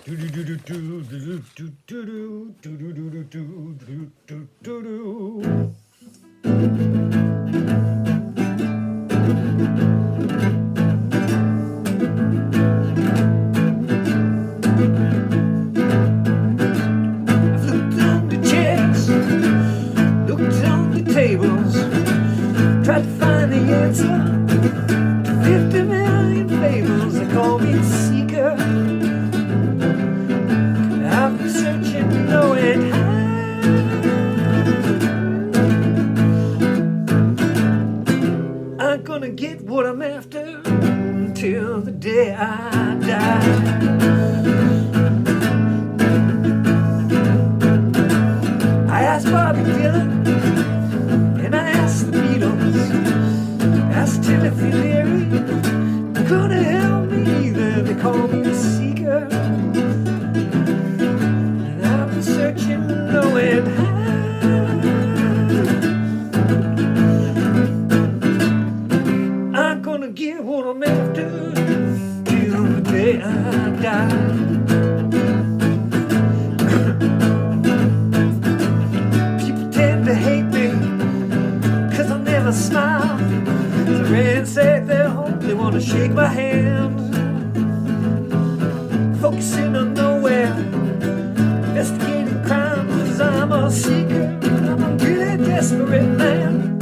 Tried to find the answer to 50 million fables. They call me the seeker. I've been searching low and high. I'm gonna get what I'm after until the day I die. I asked Bobby Dylan, and I asked the Beatles, asked Timothy Leary, couldn't help me either. They call me the seeker, and I've been searching low and high. I'm gonna get what I'm after till the day I die. Smile, to ransack their home, they want to shake my hand. Focusing on nowhere, investigating crime, cause I'm a seeker, I'm a really desperate man.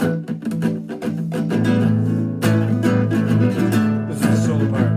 This is the solo part.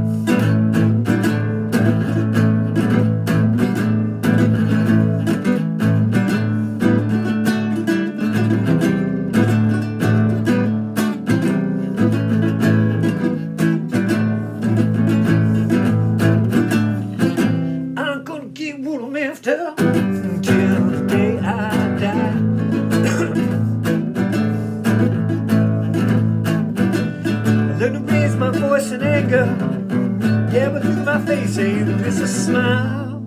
Yeah, but look at my face, ain't this a smile?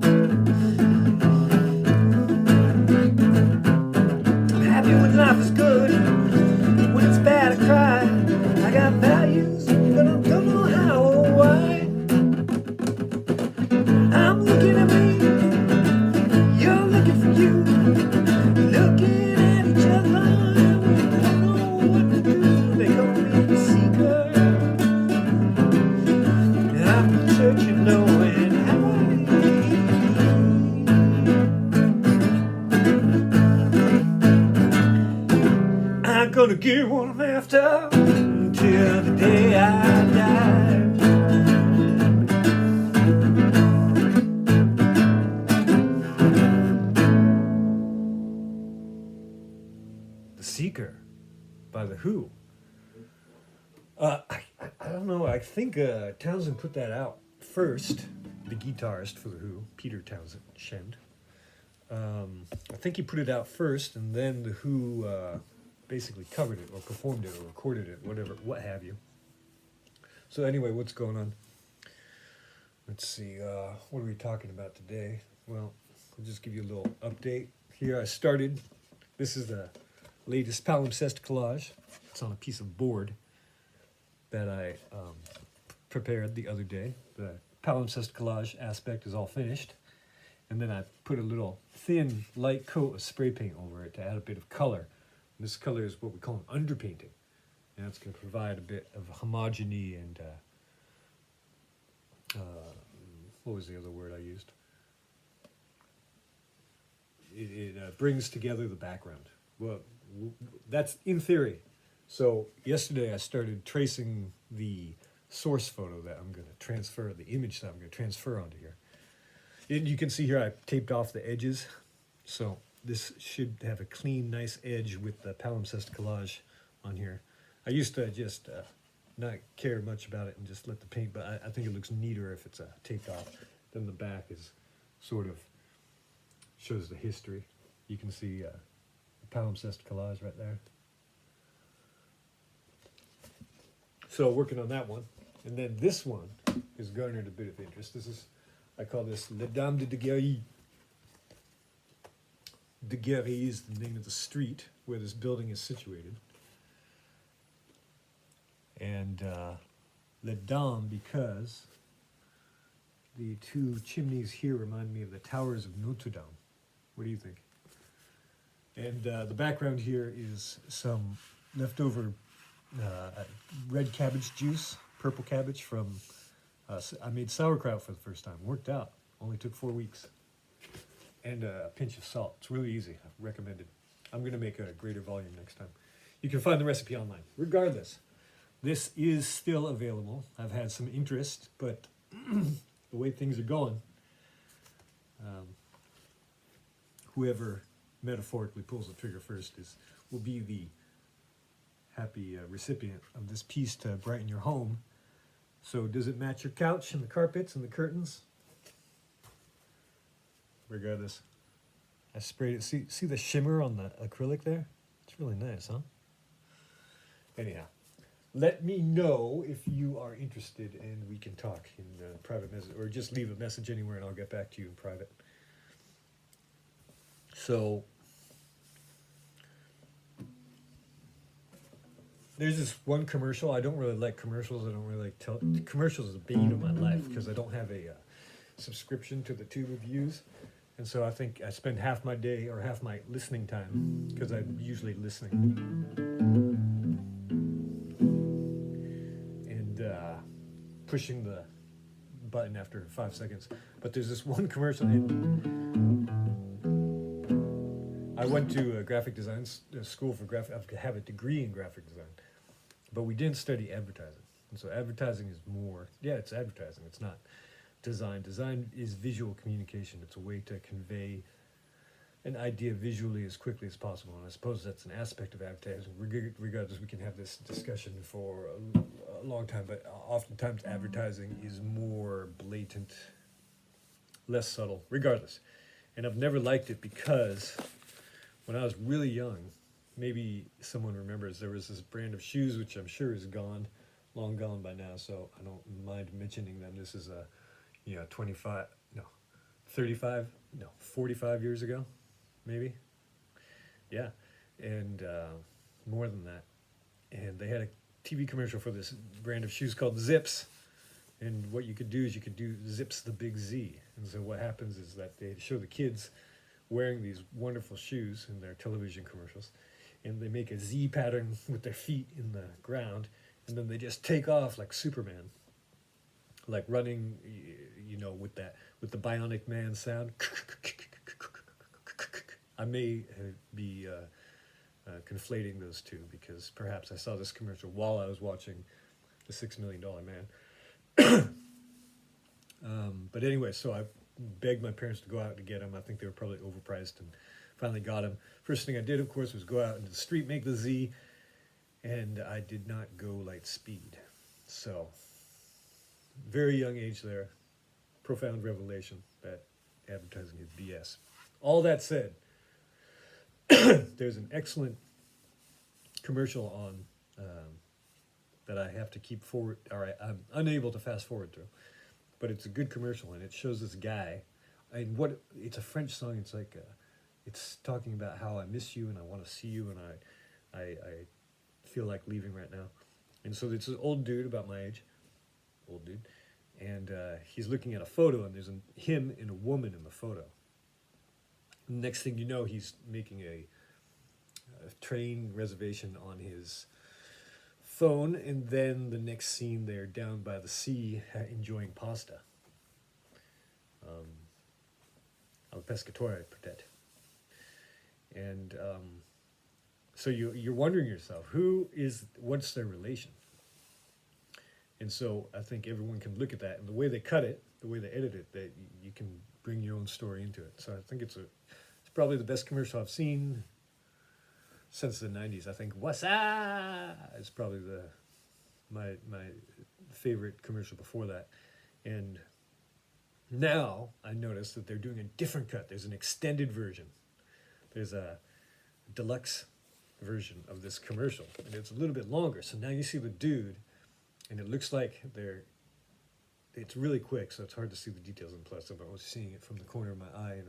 I'm happy when life is good, when it's bad I cry. I got values, but I don't know how or why. I'm looking at me, you're looking for you, looking at each other, we don't know what to do. They call me the seeker, searching low and high. I'm gonna get what I'm after until the day I die. The Seeker by The Who. I don't know, I think Townsend put that out first, the guitarist for The Who, Peter Townsend. I think he put it out first, and then The Who basically covered it, or performed it, or recorded it, whatever, what have you. So anyway, what's going on? Let's see, what are we talking about today? Well, I'll just give you a little update. Here I started, this is the latest palimpsest collage. It's on a piece of board that I prepared the other day. The palimpsest collage aspect is all finished, and then I put a little thin light coat of spray paint over it to add a bit of color. And this color is what we call an underpainting, and it's going to provide a bit of homogeny and what was the other word I used? It brings together the background. Well, that's in theory. So yesterday I started tracing the source photo that I'm going to transfer, the image that I'm going to transfer onto here. And you can see here I taped off the edges. So this should have a clean, nice edge with the palimpsest collage on here. I used to just not care much about it and just let the paint, but I think it looks neater if it's taped off. Then the back is sort of shows the history. You can see the palimpsest collage right there. So working on that one. And then this one has garnered a bit of interest. This is, I call this Les Dames de Daguerre. Daguerre is the name of the street where this building is situated. And Les Dames because The two chimneys here remind me of the towers of Notre Dame. What do you think? And the background here is some leftover red cabbage juice, purple cabbage from, I made sauerkraut for the first time. Worked out. Only took 4 weeks. And a pinch of salt. It's really easy. I recommend it. I'm going to make a greater volume next time. You can find the recipe online. Regardless, this is still available. I've had some interest, but the way things are going, whoever metaphorically pulls the trigger first will be the happy recipient of this piece to brighten your home. So does it match your couch and the carpets and the curtains? Regardless, I sprayed it. See the shimmer on the acrylic there? It's really nice, huh? Anyhow, let me know if you are interested and we can talk in private message, or just leave a message anywhere and I'll get back to you in private. So there's this one commercial. I don't really like commercials. I don't really like commercials is the bane of my life because I don't have a subscription to the tube of views. And so I think I spend half my day or half my listening time, because I'm usually listening, and pushing the button after 5 seconds. But there's this one commercial, and I went to a graphic design school for I have a degree in graphic design, but we didn't study advertising. And so advertising is more, it's advertising. It's not design. Design is visual communication. It's a way to convey an idea visually as quickly as possible. And I suppose that's an aspect of advertising. Regardless, we can have this discussion for a long time, but oftentimes advertising is more blatant, less subtle, regardless. And I've never liked it because when I was really young, maybe someone remembers, there was this brand of shoes, which I'm sure is gone, long gone by now, so I don't mind mentioning them. This is a 45 years ago, maybe. Yeah, and more than that. And they had a TV commercial for this brand of shoes called Zips. And what you could do is you could do Zips the Big Z. And so what happens is that they show the kids wearing these wonderful shoes in their television commercials. And they make a Z pattern with their feet in the ground. And then they just take off like Superman. Like running, with the Bionic Man sound. I may be conflating those two because perhaps I saw this commercial while I was watching The $6 Million Man. But anyway, so I begged my parents to go out to get them. I think they were probably overpriced, and finally got them. First thing I did, of course, was go out into the street, make the Z, and I did not go light speed. So very young age there, profound revelation that advertising is BS. All that said, there's an excellent commercial on that I have to keep forward, or I'm unable to fast forward through, but it's a good commercial, and it shows this guy, and it's a French song. It's like it's talking about how I miss you and I want to see you, and I feel like leaving right now. And so it's an old dude about my age. Old dude, and he's looking at a photo, and there's him and a woman in the photo. Next thing you know, he's making a train reservation on his phone, and then the next scene, they're down by the sea enjoying pasta. Al pescatore, peut-être. And so you're wondering yourself, what's their relation? And so I think everyone can look at that, and the way they cut it, the way they edit it, that you can bring your own story into it. So I think it's probably the best commercial I've seen since the 90s. I think "What's up" is probably my favorite commercial before that. And now I notice that they're doing a different cut. There's an extended version. There's a deluxe version of this commercial, and it's a little bit longer. So now you see the dude, and it looks like it's really quick, so it's hard to see the details. And plus, I was seeing it from the corner of my eye, and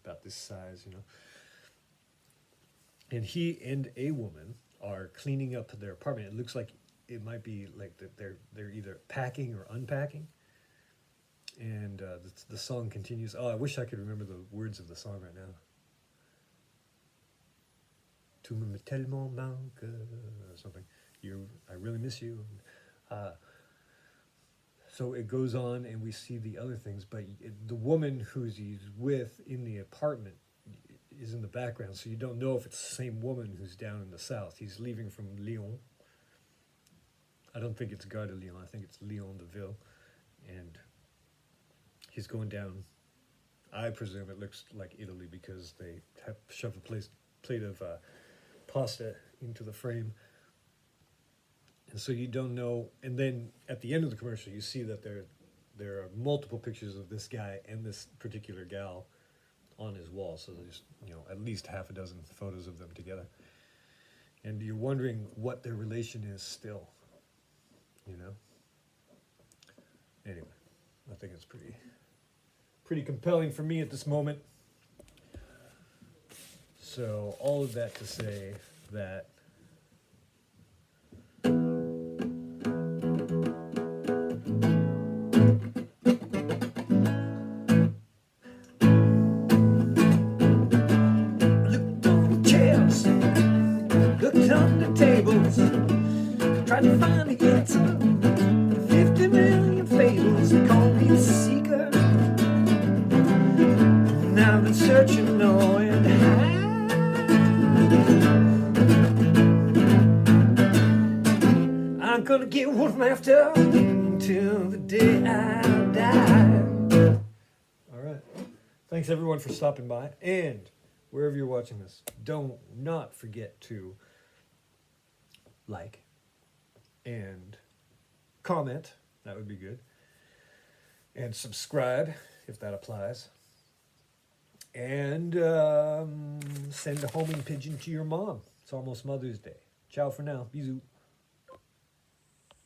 about this size, And he and a woman are cleaning up their apartment. It looks like it might be like that they're either packing or unpacking. And the song continues. Oh, I wish I could remember the words of the song right now. Tu me tellement manques, or something. I really miss you. So it goes on, and we see the other things. But the woman he's with in the apartment is in the background, so you don't know if it's the same woman who's down in the south. He's leaving from Lyon. I don't think it's Gare de Lyon. I think it's Lyon de Ville, and he's going down. I presume it looks like Italy because they have shoved a plate of pasta into the frame. And so you don't know. And then at the end of the commercial, you see that there are multiple pictures of this guy and this particular gal on his wall. So there's at least half a dozen photos of them together. And you're wondering what their relation is still. Anyway, I think it's pretty compelling for me at this moment. So all of that to say that looked on the chairs, looked on the tables, tried to find the answer. 50 million fables, they call me the seeker. Now I've been searching low and high. I'm gonna get what I'm after until the day I die. All right. Thanks everyone for stopping by, and wherever you're watching this, do not forget to like and comment. That would be good. And subscribe if that applies. And send a homing pigeon to your mom. It's almost Mother's Day. Ciao for now. Bisous.